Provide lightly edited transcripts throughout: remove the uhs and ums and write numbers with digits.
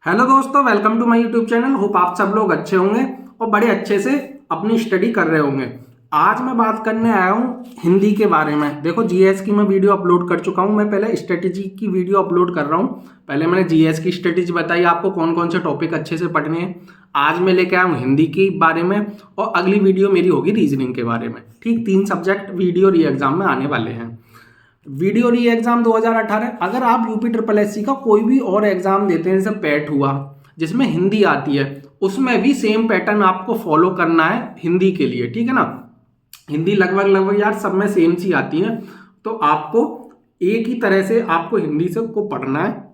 Hello दोस्तों, welcome to my YouTube channel. Hope आप सब लोग अच्छे होंगे और बड़े अच्छे से अपनी स्टडी कर रहे होंगे। आज मैं बात करने आया हूँ हिंदी के बारे में। देखो, जीएस की मैं वीडियो अपलोड कर चुका हूँ। मैं पहले स्ट्रेटेजी की वीडियो अपलोड कर रहा हूँ। पहले मैंने जीएस की स्ट्रेटेजी बताई आपको कौन कौन से टॉपिक अच्छे से पढ़ने हैं। आज मैं लेके आया हूँ हिंदी के बारे में और अगली वीडियो मेरी होगी रीजनिंग के बारे में। ठीक, 3 सब्जेक्ट वीडियो री एग्जाम में आने वाले हैं। वीडियो री एग्जाम 2018। अगर आप यूपी ट्रिपल एससी का कोई भी और एग्जाम देते हैं, जैसे पैट हुआ जिसमें हिंदी आती है, उसमें भी सेम पैटर्न आपको फॉलो करना है हिंदी के लिए। ठीक है ना। हिंदी लगभग लगभग यार सब में सेम सी आती है, तो आपको एक ही तरह से आपको हिंदी से को पढ़ना है,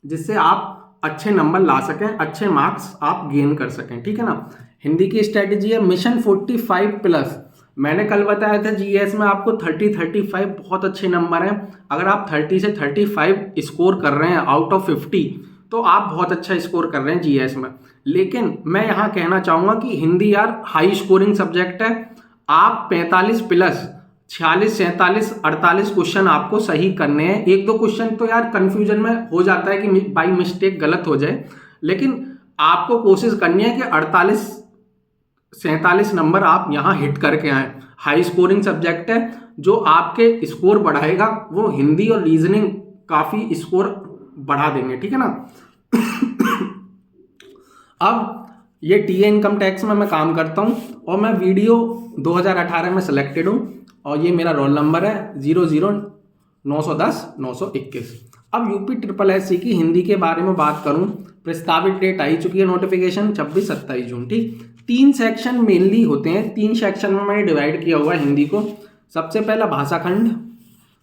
जिससे आप अच्छे नंबर ला सकें, अच्छे मार्क्स आप गेन कर सकें। ठीक है ना। हिंदी की स्ट्रेटेजी है मिशन 45+। मैंने कल बताया था जीएस में आपको 30-35 बहुत अच्छे नंबर हैं। अगर आप 30 से 35 स्कोर कर रहे हैं आउट ऑफ 50, तो आप बहुत अच्छा स्कोर कर रहे हैं जीएस में। लेकिन मैं यहाँ कहना चाहूँगा कि हिंदी यार हाई स्कोरिंग सब्जेक्ट है। आप 45+, 46, 47, 48 क्वेश्चन आपको सही करने हैं। एक दो क्वेश्चन तो यार कंफ्यूजन में हो जाता है कि बाई मिस्टेक गलत हो जाए, लेकिन आपको कोशिश करनी है कि 48 47 नंबर आप यहाँ हिट करके आए। हाई स्कोरिंग सब्जेक्ट है। जो आपके स्कोर बढ़ाएगा वो हिंदी और रीजनिंग काफी स्कोर बढ़ा देंगे। ठीक है ना। अब ये टीए इनकम टैक्स में मैं काम करता हूँ और मैं वीडियो 2018 में सिलेक्टेड हूँ और ये मेरा रोल नंबर है 009110 अब यूपी ट्रिपल एससी की हिंदी के बारे में बात करूँ, प्रस्तावित डेट आई चुकी है, नोटिफिकेशन 26-27 जून। ठीक, 3 सेक्शन मेनली होते हैं। 3 सेक्शन में मैंने डिवाइड किया हुआ है हिंदी को। सबसे पहला भाषा खंड,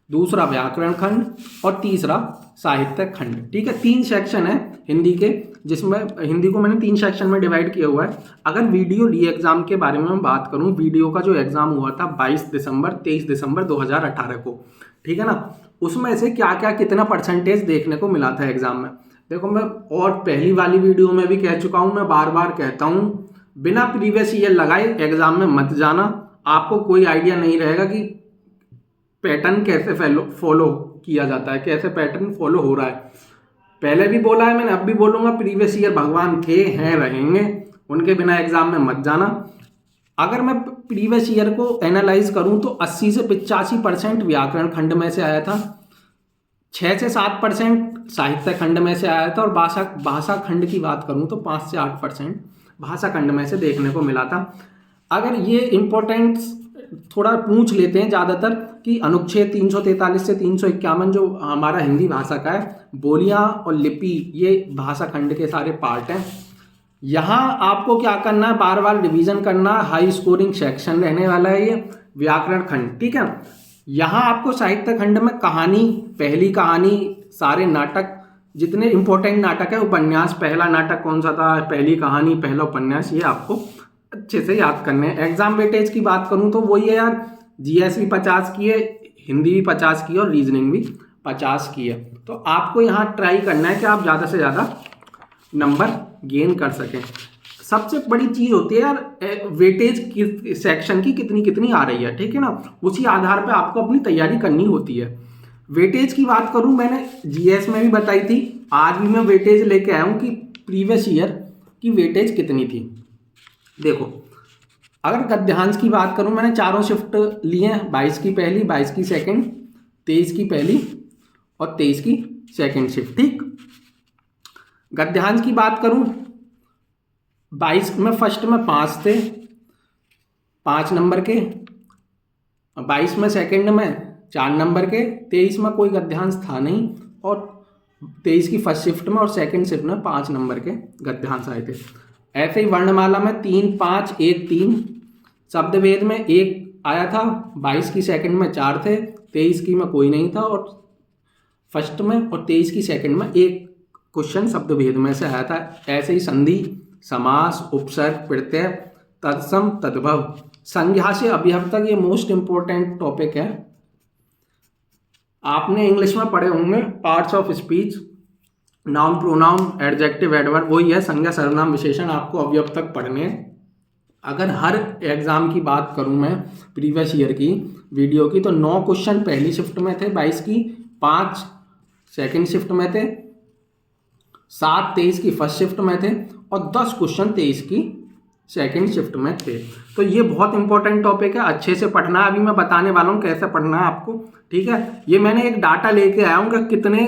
दूसरा व्याकरण खंड और तीसरा साहित्य खंड। ठीक है, 3 सेक्शन है हिंदी के, जिसमें हिंदी को मैंने 3 सेक्शन में डिवाइड किया हुआ है। अगर वीडियो री एग्जाम के बारे में मैं बात करूं, वीडियो का जो एग्जाम हुआ था 23 दिसंबर 2018 को, ठीक है ना, उसमें से क्या क्या कितना परसेंटेज देखने को मिला था एग्जाम में। देखो, मैं और पहली वाली वीडियो में भी कह चुका हूं, मैं बार बार कहता हूं, बिना प्रीवियस ईयर लगाए एग्जाम में मत जाना। आपको कोई आइडिया नहीं रहेगा कि पैटर्न कैसे फॉलो किया जाता है, कैसे पैटर्न फॉलो हो रहा है। पहले भी बोला है मैंने, अब भी बोलूंगा, प्रीवियस ईयर भगवान थे, हैं, रहेंगे, उनके बिना एग्जाम में मत जाना। अगर मैं प्रीवियस ईयर को एनालाइज करूं तो 80 से 85% व्याकरण खंड में से आया था, 6 से 7% साहित्य खंड में से आया था और भाषा खंड की बात करूं तो 5 से 8% भाषा खंड में से देखने को मिला था। अगर ये इंपॉर्टेंस थोड़ा पूछ लेते हैं ज़्यादातर कि अनुच्छेद 343 से 351 जो हमारा हिंदी भाषा का है, बोलियां और लिपि, ये भाषा खंड के सारे पार्ट हैं। यहाँ आपको क्या करना है, बार बार रिवीजन करना। हाई स्कोरिंग सेक्शन रहने वाला है ये व्याकरण खंड। ठीक है, यहाँ आपको साहित्य खंड में कहानी, पहली कहानी, सारे नाटक, जितने इंपॉर्टेंट नाटक है, उपन्यास, पहला नाटक कौन सा था, पहली कहानी, पहला उपन्यास, ये आपको अच्छे से याद करने हैं। एग्जाम वेटेज की बात करूं तो वही है यार, जीएस भी 50 की है, हिंदी भी 50 की है और रीजनिंग भी 50 की है। तो आपको यहाँ ट्राई करना है कि आप ज़्यादा से ज़्यादा नंबर गेन कर सकें। सबसे बड़ी चीज़ होती है यार वेटेज सेक्शन की कितनी कितनी आ रही है। ठीक है ना, उसी आधार पर आपको अपनी तैयारी करनी होती है। वेटेज की बात करूं, मैंने जीएस में भी बताई थी, आज भी मैं वेटेज लेके आया हूं कि प्रीवियस ईयर की वेटेज कितनी थी। देखो, अगर गद्यांश की बात करूं, मैंने चारों शिफ्ट लिए हैं, 22 की पहली, 22 की सेकंड, 23 की पहली और 23 की सेकंड शिफ्ट। ठीक, गद्यांश की बात करूं, 22 में फर्स्ट में 5 थे, 5 नंबर के, 22 में सेकंड में 4 नंबर के, 23 में कोई गद्यांश था नहीं और 23 की फर्स्ट शिफ्ट में और सेकंड शिफ्ट में 5 नंबर के गद्यांश आए थे। ऐसे ही वर्णमाला में 3, 5, 1, 3, शब्दभेद में 1 आया था, 22 की सेकंड में 4 थे, 23 की में कोई नहीं था और फर्स्ट में और 23 की सेकंड में 1 क्वेश्चन शब्दभेद में से आया था। ऐसे ही संधि, समास, उपसर्ग, प्रत्यय, तत्सम, तद्भव, संज्ञा से अभिभव तक, ये मोस्ट इंपॉर्टेंट टॉपिक है। आपने इंग्लिश में पढ़े होंगे parts of speech, noun, pronoun, adjective, adverb, वही है संज्ञा, सर्वनाम, विशेषण, आपको अवयव तक पढ़ने हैं। अगर हर एग्जाम की बात करूं मैं प्रीवियस ईयर की वीडियो की, तो 9 क्वेश्चन पहली शिफ्ट में थे 22 की, 5 सेकंड शिफ्ट में थे 7 23 की फर्स्ट शिफ्ट में थे और 10 क्वेश्चन 23 की सेकंड शिफ्ट में थे। तो ये बहुत इंपॉर्टेंट टॉपिक है, अच्छे से पढ़ना है। अभी मैं बताने वाला हूँ कैसे पढ़ना है आपको, ठीक है। ये मैंने एक डाटा लेके आया हूँ कि कितने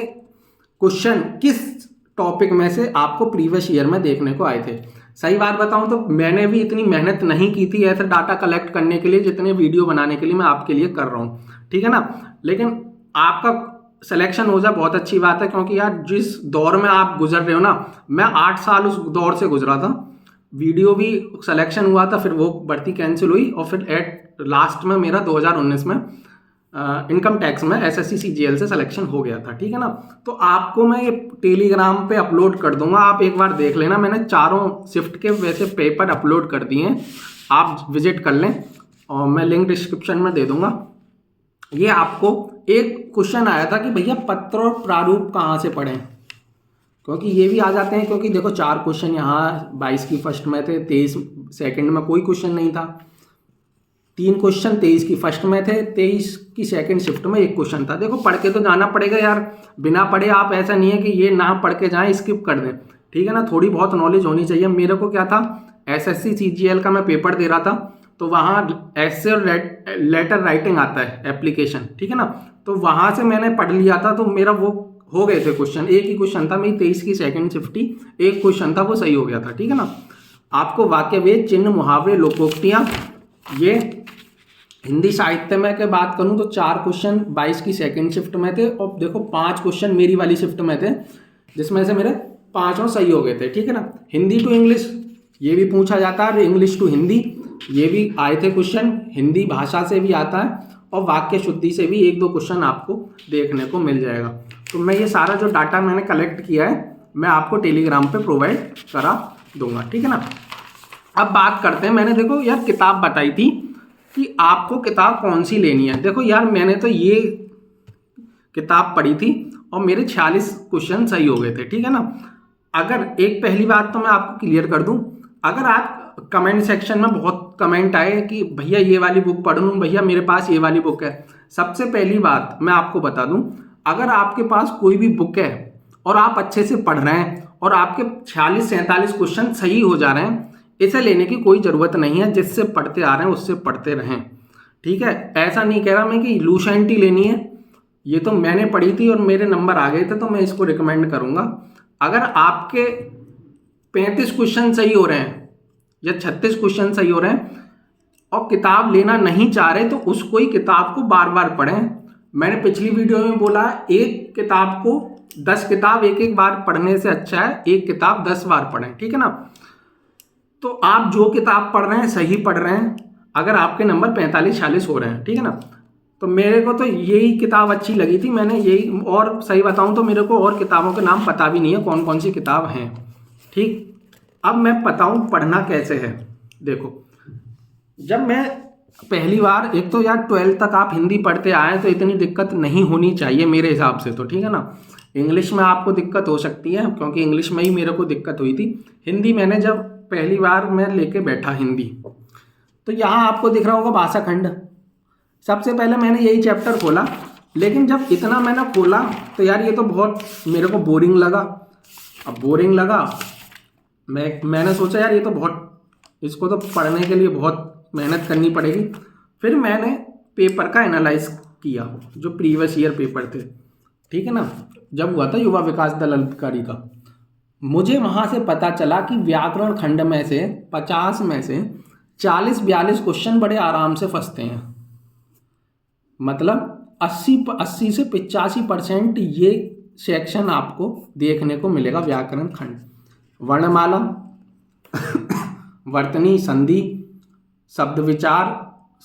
क्वेश्चन किस टॉपिक में से आपको प्रीवियस ईयर में देखने को आए थे। सही बात बताऊं तो मैंने भी इतनी मेहनत नहीं की थी ऐसे डाटा कलेक्ट करने के लिए जितने वीडियो बनाने के लिए मैं आपके लिए कर रहा हूँ, ठीक है ना। लेकिन आपका सिलेक्शन हो जाए बहुत अच्छी बात है, क्योंकि यार जिस दौर में आप गुजर रहे हो ना, मैं 8 साल उस दौर से गुजरा था। वीडियो भी सिलेक्शन हुआ था, फिर वो भर्ती कैंसिल हुई और फिर एट लास्ट में मेरा 2019 में इनकम टैक्स में एसएससी सीजीएल से सिलेक्शन हो गया था, ठीक है ना। तो आपको मैं ये टेलीग्राम पे अपलोड कर दूंगा, आप एक बार देख लेना। मैंने चारों शिफ्ट के वैसे पेपर अपलोड कर दिए हैं, आप विजिट कर लें और मैं लिंक डिस्क्रिप्शन में दे दूंगा। ये आपको एक क्वेश्चन आया था कि भैया पत्र और प्रारूप कहाँ से पढ़ें, क्योंकि ये भी आ जाते हैं। क्योंकि देखो 4 क्वेश्चन यहाँ 22 की फर्स्ट में थे, 23 सेकंड में कोई क्वेश्चन नहीं था। 3 क्वेश्चन 23 की फर्स्ट में थे, 23 की सेकंड शिफ्ट में 1 क्वेश्चन था। देखो पढ़ के तो जाना पड़ेगा यार, बिना पढ़े आप ऐसा नहीं है कि ये ना पढ़ के जाएं स्किप कर दें, ठीक है ना। थोड़ी बहुत नॉलेज होनी चाहिए। मेरे को क्या था, एसएससी सीजीएल का मैं पेपर दे रहा था, तो वहाँ ऐसे और लेटर राइटिंग आता है एप्लीकेशन, ठीक है ना। तो वहाँ से मैंने पढ़ लिया था, तो मेरा वो हो गए थे क्वेश्चन। एक ही क्वेश्चन था, मेरी 23 की सेकंड शिफ्ट ही एक क्वेश्चन था, वो सही हो गया था, ठीक है ना। आपको वाक्य वेद, चिन्ह, मुहावरे, लोकोक्तियाँ, ये हिंदी साहित्य में के बात करूं तो 4 क्वेश्चन 22 की सेकंड शिफ्ट में थे और देखो 5 क्वेश्चन मेरी वाली शिफ्ट में थे, जिसमें से मेरे 5 सही हो गए थे, ठीक है ना। हिंदी टू इंग्लिश ये भी पूछा जाता है, इंग्लिश टू हिंदी ये भी आए थे क्वेश्चन, हिंदी भाषा से भी आता है और वाक्य शुद्धि से भी 1-2 क्वेश्चन आपको देखने को मिल जाएगा। तो मैं ये सारा जो डाटा मैंने कलेक्ट किया है मैं आपको टेलीग्राम पे प्रोवाइड करा दूंगा, ठीक है ना। अब बात करते हैं, मैंने देखो यार किताब बताई थी कि आपको किताब कौन सी लेनी है। देखो यार मैंने तो ये किताब पढ़ी थी और मेरे 46 क्वेश्चन सही हो गए थे, ठीक है ना। अगर एक पहली बात तो मैं आपको क्लियर कर दूं, अगर आप कमेंट सेक्शन में बहुत कमेंट आए कि भैया ये वाली बुक पढ़ लूँ, भैया मेरे पास ये वाली बुक है। सबसे पहली बात मैं आपको बता दूं, अगर आपके पास कोई भी बुक है और आप अच्छे से पढ़ रहे हैं और आपके 46-47 क्वेश्चन सही हो जा रहे हैं, इसे लेने की कोई ज़रूरत नहीं है। जिससे पढ़ते आ रहे हैं उससे पढ़ते रहें, ठीक है। ऐसा नहीं कह रहा मैं कि लूसेंटी लेनी है, ये तो मैंने पढ़ी थी और मेरे नंबर आ गए थे तो मैं इसको रिकमेंड करूँगा। अगर आपके 35 क्वेश्चन सही हो रहे हैं या 36 क्वेश्चन सही हो रहे हैं और किताब लेना नहीं चाह रहे तो उसको ही किताब को बार बार पढ़ें। मैंने पिछली वीडियो में बोला एक किताब को 10 किताब एक बार पढ़ने से अच्छा है एक किताब 10 बार पढ़ें, ठीक है ना। तो आप जो किताब पढ़ रहे हैं सही पढ़ रहे हैं, अगर आपके नंबर 45-46 हो रहे हैं, ठीक है ना। तो मेरे को तो यही किताब अच्छी लगी थी, मैंने यही, और सही बताऊं तो मेरे को और किताबों के नाम पता भी नहीं है कौन कौन सी किताब हैं, ठीक। अब मैं बताऊं पढ़ना कैसे है। देखो जब मैं पहली बार, एक तो यार 12th तक आप हिंदी पढ़ते आए तो इतनी दिक्कत नहीं होनी चाहिए मेरे हिसाब से तो, ठीक है ना। इंग्लिश में आपको दिक्कत हो सकती है क्योंकि इंग्लिश में ही मेरे को दिक्कत हुई थी। हिंदी मैंने जब पहली बार मैं लेके बैठा हिंदी, तो यहाँ आपको दिख रहा होगा भाषा खंड। सबसे पहले मैंने यही चैप्टर खोला, लेकिन जब इतना मैंने खोला तो यार ये तो बहुत मेरे को बोरिंग लगा। अब बोरिंग लगा, मैंने सोचा यार ये तो बहुत, इसको तो पढ़ने के लिए बहुत मेहनत करनी पड़ेगी। फिर मैंने पेपर का एनालाइज किया जो प्रीवियस ईयर पेपर थे, ठीक है ना, जब हुआ था युवा विकास दल अधिकारी का। मुझे वहाँ से पता चला कि व्याकरण खंड में से 50 में से 40-42 क्वेश्चन बड़े आराम से फंसते हैं। मतलब 80 से 85% ये सेक्शन आपको देखने को मिलेगा व्याकरण खंड। वर्णमाला, वर्तनी, संधि, शब्द विचार,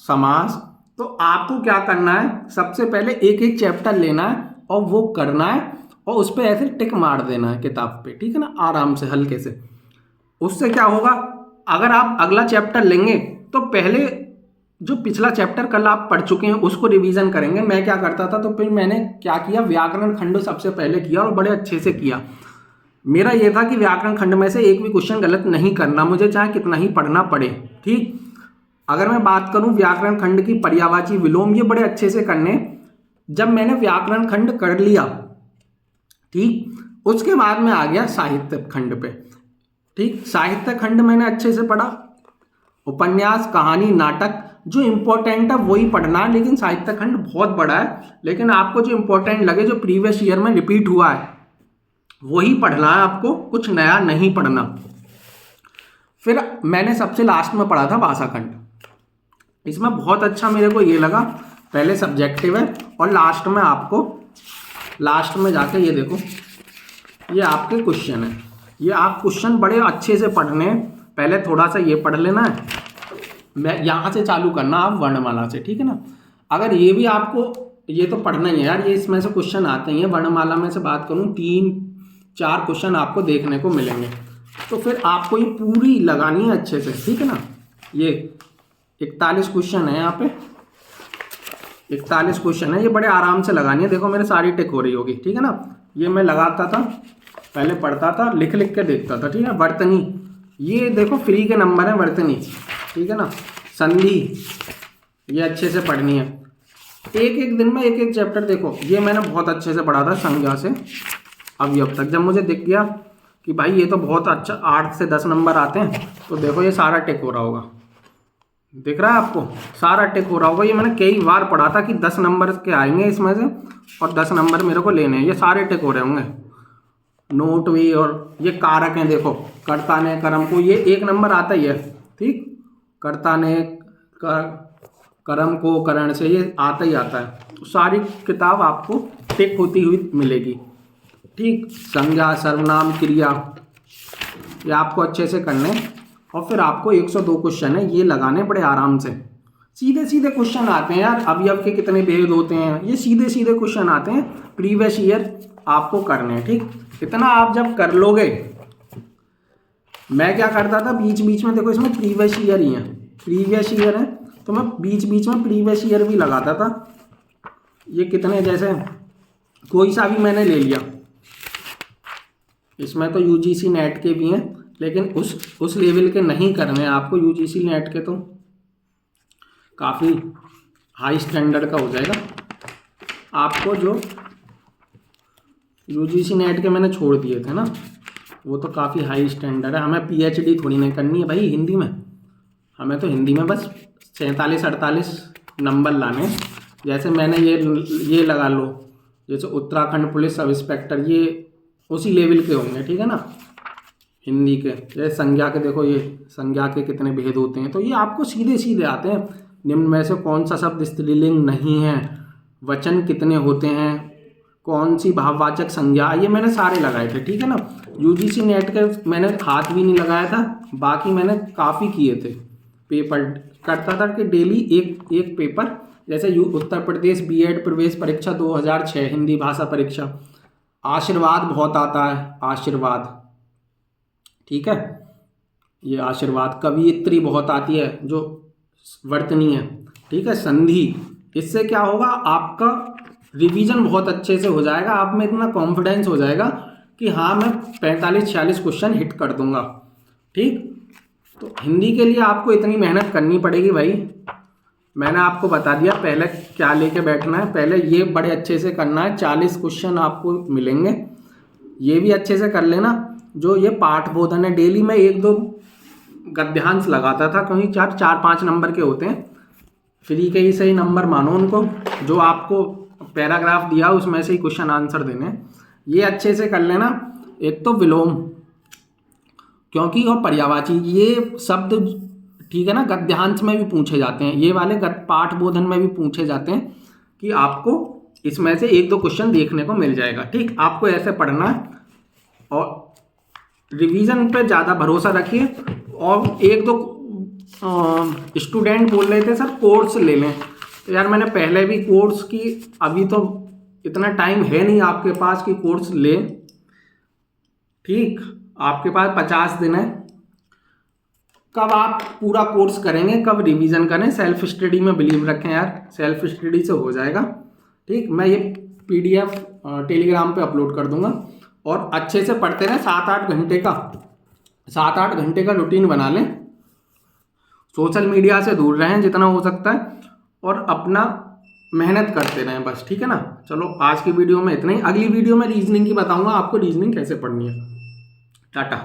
समास। तो आपको क्या करना है, सबसे पहले एक चैप्टर लेना है और वो करना है और उस पर ऐसे टिक मार देना है किताब पे, ठीक है ना, आराम से हल्के से। उससे क्या होगा, अगर आप अगला चैप्टर लेंगे तो पहले जो पिछला चैप्टर कल आप पढ़ चुके हैं उसको रिवीजन करेंगे। मैं क्या करता था, तो फिर मैंने क्या किया, व्याकरण खंड सबसे पहले किया और बड़े अच्छे से किया। मेरा ये था कि व्याकरण खंड में से एक भी क्वेश्चन गलत नहीं करना, मुझे चाहे कितना ही पढ़ना पड़े, ठीक। अगर मैं बात करूं व्याकरण खंड की पर्यायवाची विलोम, ये बड़े अच्छे से करने। जब मैंने व्याकरण खंड कर लिया, ठीक, उसके बाद में आ गया साहित्य खंड पे। ठीक, साहित्य खंड मैंने अच्छे से पढ़ा, उपन्यास, कहानी, नाटक, जो इम्पोर्टेंट है वही पढ़ना है, लेकिन साहित्य खंड बहुत बड़ा है, लेकिन आपको जो इम्पोर्टेंट लगे, जो प्रीवियस ईयर में रिपीट हुआ है वही पढ़ना है आपको, कुछ नया नहीं पढ़ना। फिर मैंने सबसे लास्ट में पढ़ा था भाषा खंड। इसमें बहुत अच्छा मेरे को ये लगा, पहले सब्जेक्टिव है और लास्ट में आपको, लास्ट में जाके ये देखो, ये आपके क्वेश्चन है, ये आप क्वेश्चन बड़े अच्छे से पढ़ने हैं। पहले थोड़ा सा ये पढ़ लेना है, मैं यहाँ से चालू करना आप वर्णमाला से, ठीक है ना। अगर ये भी आपको, ये तो पढ़ना ही है यार, ये इसमें से क्वेश्चन आते हैं। वर्णमाला में से बात करूँ 3-4 क्वेश्चन आपको देखने को मिलेंगे, तो फिर आपको ये पूरी लगानी है अच्छे से, ठीक है ना। ये 41 क्वेश्चन है, यहाँ पे 41 क्वेश्चन है, ये बड़े आराम से लगानी है। देखो मेरे सारी टिक हो रही होगी, ठीक है ना। ये मैं लगाता था, पहले पढ़ता था, लिख लिख के देखता था, ठीक है। वर्तनी, ये देखो फ्री के नंबर है वर्तनी, ठीक है ना। संधि, ये अच्छे से पढ़नी है, एक एक दिन में एक एक चैप्टर। देखो ये मैंने बहुत अच्छे से पढ़ा था संज्ञा से अवयव तक। जब मुझे दिख गया कि भाई ये तो बहुत अच्छा 8 से 10 नंबर आते हैं, तो देखो ये सारा टिक हो रहा होगा, दिख रहा है आपको, सारा टिक हो रहा होगा। ये मैंने कई बार पढ़ा था कि 10 नंबर के आएंगे इसमें से और 10 नंबर मेरे को लेने हैं, ये सारे टिक हो रहे होंगे। नोट भी, और ये कारक हैं, देखो कर्ता ने कर्म को, ये 1 नंबर आता ही है, ठीक। कर्ता ने कर्म को करण से, ये आता ही आता है। तो सारी किताब आपको टिक होती हुई मिलेगी, ठीक। संज्ञा, सर्वनाम, क्रिया, ये आपको अच्छे से करने, और फिर आपको 102 क्वेश्चन है, ये लगाने बड़े आराम से। सीधे सीधे क्वेश्चन आते हैं यार, अवयव के कितने भेद होते हैं, ये सीधे सीधे क्वेश्चन आते हैं, प्रीवियस ईयर आपको करने हैं, ठीक। इतना आप जब कर लोगे, मैं क्या करता था बीच बीच में, देखो इसमें प्रीवियस ईयर ही है, प्रीवियस ईयर है, तो मैं बीच बीच में प्रीवियस ईयर भी लगाता था। ये कितने, जैसे कोई सा भी मैंने ले लिया, इसमें तो यूजीसी नेट के भी हैं, लेकिन उस लेवल के नहीं करने हैं आपको। यूजीसी नेट के तो काफ़ी हाई स्टैंडर्ड का हो जाएगा आपको। जो यूजीसी नेट के मैंने छोड़ दिए थे ना, वो तो काफ़ी हाई स्टैंडर्ड है। हमें पीएचडी थोड़ी नहीं करनी है भाई हिंदी में, हमें तो हिंदी में बस 47-48 नंबर लाने। जैसे मैंने ये लगा लो, जैसे उत्तराखंड पुलिस सब इंस्पेक्टर, ये उसी लेवल के होंगे, ठीक है ना, हिंदी के। जैसे संज्ञा के, देखो ये संज्ञा के कितने भेद होते हैं, तो ये आपको सीधे सीधे आते हैं। निम्न में से कौन सा शब्द स्त्रीलिंग नहीं है, वचन कितने होते हैं, कौन सी भाववाचक संज्ञा, ये मैंने सारे लगाए थे, ठीक है ना। यूजीसी नेट के मैंने हाथ भी नहीं लगाया था, बाकी मैंने काफ़ी किए थे। पेपर करता था कि डेली एक पेपर, जैसे उत्तर प्रदेश बीएड प्रवेश परीक्षा 2006 हिंदी भाषा परीक्षा, आशीर्वाद बहुत आता है, आशीर्वाद, ठीक है, ये आशीर्वाद। कवियत्री बहुत आती है, जो वर्तनी है, ठीक है। संधि, इससे क्या होगा, आपका रिवीजन बहुत अच्छे से हो जाएगा, आप में इतना कॉन्फिडेंस हो जाएगा कि हाँ मैं 45-46 क्वेश्चन हिट कर दूंगा, ठीक। तो हिंदी के लिए आपको इतनी मेहनत करनी पड़ेगी भाई। मैंने आपको बता दिया पहले क्या लेके बैठना है, पहले ये बड़े अच्छे से करना है। 40 क्वेश्चन आपको मिलेंगे, ये भी अच्छे से कर लेना। जो ये पाठ बोधन है, डेली में 1-2 गद्यांश लगाता था, क्योंकि 4-5 नंबर के होते हैं, फ्री के ही सही नंबर मानो उनको। जो आपको पैराग्राफ दिया उसमें से ही क्वेश्चन आंसर देने, ये अच्छे से कर लेना। एक तो विलोम, क्योंकि और पर्यायवाची, ये शब्द, ठीक है ना, गद्यांश में भी पूछे जाते हैं, ये वाले पाठ बोधन में भी पूछे जाते हैं, कि आपको इसमें से 1-2 क्वेश्चन देखने को मिल जाएगा, ठीक। आपको ऐसे पढ़ना है और रिवीजन पे ज़्यादा भरोसा रखिए। और 1-2 स्टूडेंट बोल रहे थे सर कोर्स ले लें, तो यार मैंने पहले भी कोर्स की, अभी तो इतना टाइम है नहीं आपके पास कि कोर्स ले, ठीक। आपके पास 50 दिन है, कब आप पूरा कोर्स करेंगे, कब रिवीजन करें। सेल्फ स्टडी में बिलीव रखें यार, सेल्फ स्टडी से हो जाएगा, ठीक। मैं ये PDF टेलीग्राम पे अपलोड कर दूंगा, और अच्छे से पढ़ते रहें। 7-8 घंटे का रूटीन बना लें। सोशल मीडिया से दूर रहें जितना हो सकता है, और अपना मेहनत करते रहें बस, ठीक है ना। चलो आज की वीडियो में इतना ही, अगली वीडियो में रीजनिंग की बताऊंगा आपको रीजनिंग कैसे पढ़नी है। टाटा।